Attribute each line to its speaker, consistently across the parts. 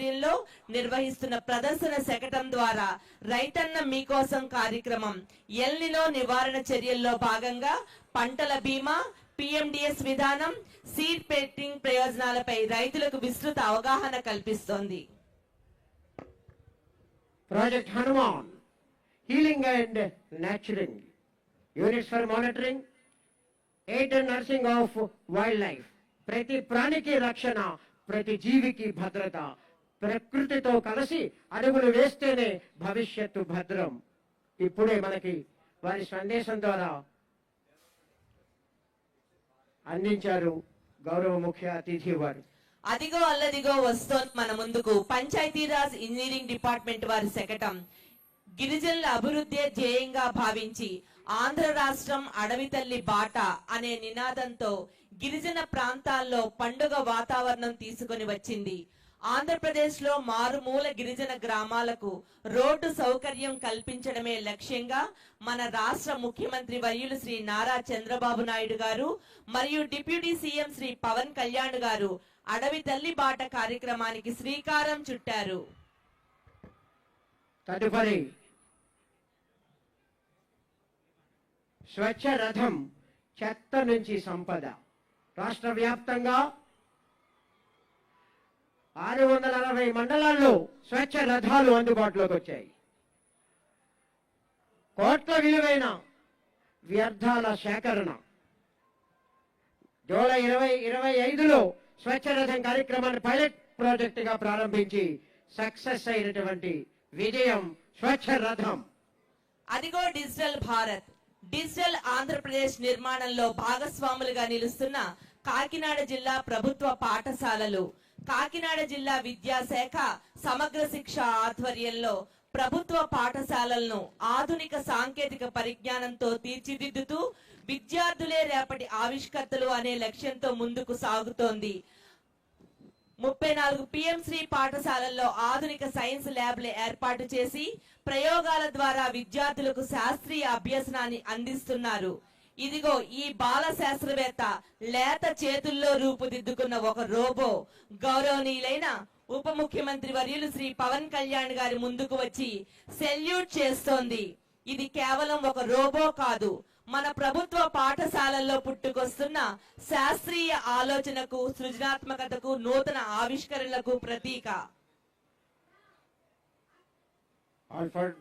Speaker 1: ఆధ్వర్యంలో నిర్వహిస్తున్న ప్రదర్శన శకటం ద్వారా రైతన్న మీకోసం కార్యక్రమం ఎల్నినో నివారణ చర్యల్లో భాగంగా పంటల బీమా, పిఎండిఎస్ విధానం, సీడ్ పెట్టింగ్ ప్రయోజనాలపై రైతులకు విస్తృత అవగాహన కల్పిస్తోంది.
Speaker 2: Project Hanuman healing and nurturing units for monitoring, aid and nursing of wild life. ప్రతి ప్రాణికి రక్షణ, ప్రతి జీవికి భద్రత. ప్రకృతితో కలిసి అడుగులు వేస్తేనే భవిష్యత్తు భద్రం. ఇప్పుడే మనకి వారి సందేశం ద్వారా అందించారు గౌరవ ముఖ్య అతిథి వారు.
Speaker 1: అదిగో అల్లదిగో వస్తోంది మన ముందుకు పంచాయతీరాజ్ ఇంజనీరింగ్ డిపార్ట్మెంట్ వారి శకటం. గిరిజనుల అభివృద్ధి ధ్యేయంగా భావించి ఆంధ్ర రాష్ట్రం అడవి తల్లి బాట అనే నినాదంతో గిరిజన ప్రాంతాల్లో పండుగ వాతావరణం తీసుకొని వచ్చింది. ఆంధ్రప్రదేశ్ లో మారుమూల గిరిజన గ్రామాలకు రోడ్డు సౌకర్యం కల్పించడమే లక్ష్యంగా మన రాష్ట్ర ముఖ్యమంత్రి వర్యులు శ్రీ నారా చంద్రబాబు నాయుడు గారు మరియు డిప్యూటీ సీఎం శ్రీ పవన్ కళ్యాణ్ గారు అడవి తల్లి బాట కార్యక్రమానికి శ్రీకారం చుట్టారు.
Speaker 2: తదుపరి స్వచ్ఛ రథం, చెత్త నుంచి సంపద. రాష్ట్ర వ్యాప్తంగా 660 మండలాల్లో స్వచ్ఛ రథాలు అందుబాటులోకి వచ్చాయి. కోట్ల విలువైన వ్యర్థాల సేకరణ. జూలై 2025లో స్వచ్ఛ రథం కార్యక్రమాన్ని పైలట్ ప్రాజెక్ట్ గా ప్రారంభించి సక్సెస్ అయినటువంటి విజయం స్వచ్ఛ రథం.
Speaker 1: అదిగో డిజిటల్ భారత్, డిజిటల్ ఆంధ్రప్రదేశ్ నిర్మాణంలో భాగస్వాములుగా నిలుస్తున్న కాకినాడ జిల్లా ప్రభుత్వ పాఠశాలలు. కాకినాడ జిల్లా విద్యాశాఖ సమగ్ర శిక్ష ఆధ్వర్యంలో ప్రభుత్వ పాఠశాలలను ఆధునిక సాంకేతిక పరిజ్ఞానంతో తీర్చిదిద్దుతూ విద్యార్థులే రేపటి ఆవిష్కర్తలు అనే లక్ష్యంతో ముందుకు సాగుతోంది. 34 పిఎంశ్రీ పాఠశాలల్లో ఆధునిక సైన్స్ ల్యాబ్లు ఏర్పాటు చేసి ప్రయోగాల ద్వారా విద్యార్థులకు శాస్త్రీయ అభ్యసనాన్ని అందిస్తున్నారు. ఇదిగో ఈ బాల శాస్త్రవేత్త లేత చేతుల్లో రూపుదిద్దుకున్న ఒక రోబో గౌరవనీయులైన ఉప ముఖ్యమంత్రి వర్యులు శ్రీ పవన్ కళ్యాణ్ గారి ముందుకు వచ్చి సెల్యూట్ చేస్తోంది. ఇది కేవలం ఒక రోబో కాదు, మన ప్రభుత్వ పాఠశాలల్లో పుట్టుకొస్తున్న శాస్త్రీయ ఆలోచనకు, సృజనాత్మకతకు, నూతన ఆవిష్కరణలకు ప్రతీక.
Speaker 2: Alfred.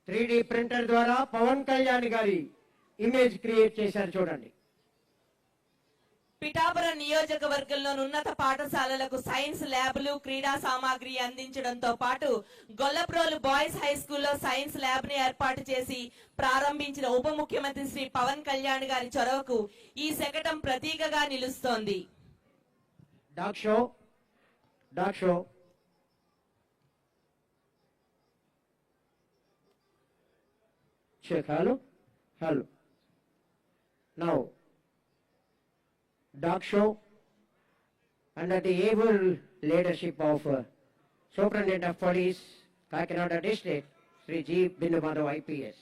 Speaker 2: త్రీ ప్రింటర్ ద్వారా పవన్ కళ్యాణ్ గారి ఇమేజ్ క్రియేట్ చేశారు చూడండి.
Speaker 1: పిఠాపురం నియోజకవర్గంలో ఉన్నత పాఠశాలలకు సైన్స్ ల్యాబ్లు, క్రీడా సామాగ్రి అందించడంతో పాటు గొల్లప్రోలు బాయ్స్ హై స్కూల్లో సైన్స్ ల్యాబ్ ని ఏర్పాటు చేసి ప్రారంభించిన ఉప ముఖ్యమంత్రి శ్రీ పవన్ కళ్యాణ్ గారి చొరవకు ఈ శకటం ప్రతీకగా నిలుస్తోంది.
Speaker 2: Dog show check. Hello. Now, dog show under the able leadership of Superintendent of Police, Kakinada District, Sri G. Bindu IPS.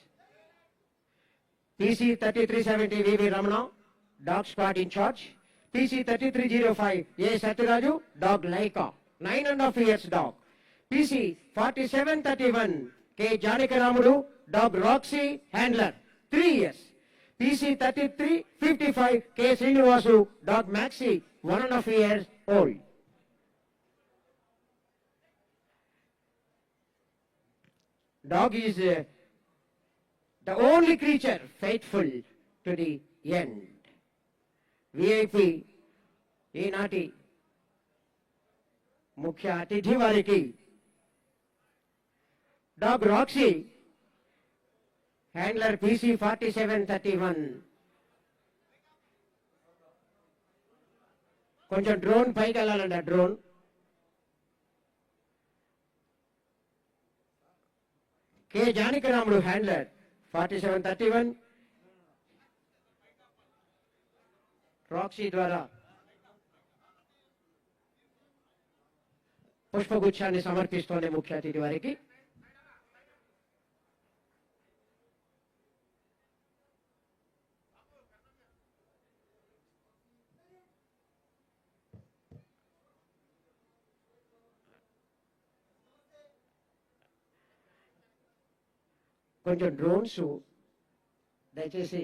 Speaker 2: PC 3370 VV Ramana, dog squad in charge. PC 3305 A. Saturaju, dog Laika, 9.5 years dog. PC 4731 K. Janikaramudu, dog Roxy, handler, 3 years. PC 3355 K. Srinivasu, dog Maxi, 1.5 years old. Dog is the only creature faithful to the end. VIP ఈనాటి ముఖ్య అతిథి వారికి dog Roxy, handler PC 4731. కొంచెం drone పైకి వెళ్ళాలండి. Drone K. Janakiramudu, handler 4731. Roxy ద్వారా పుష్పగుచ్చాన్ని సమర్పిస్తోంది ముఖ్య అతిథి వారికి. కొంచెం డ్రోన్స్ దయచేసి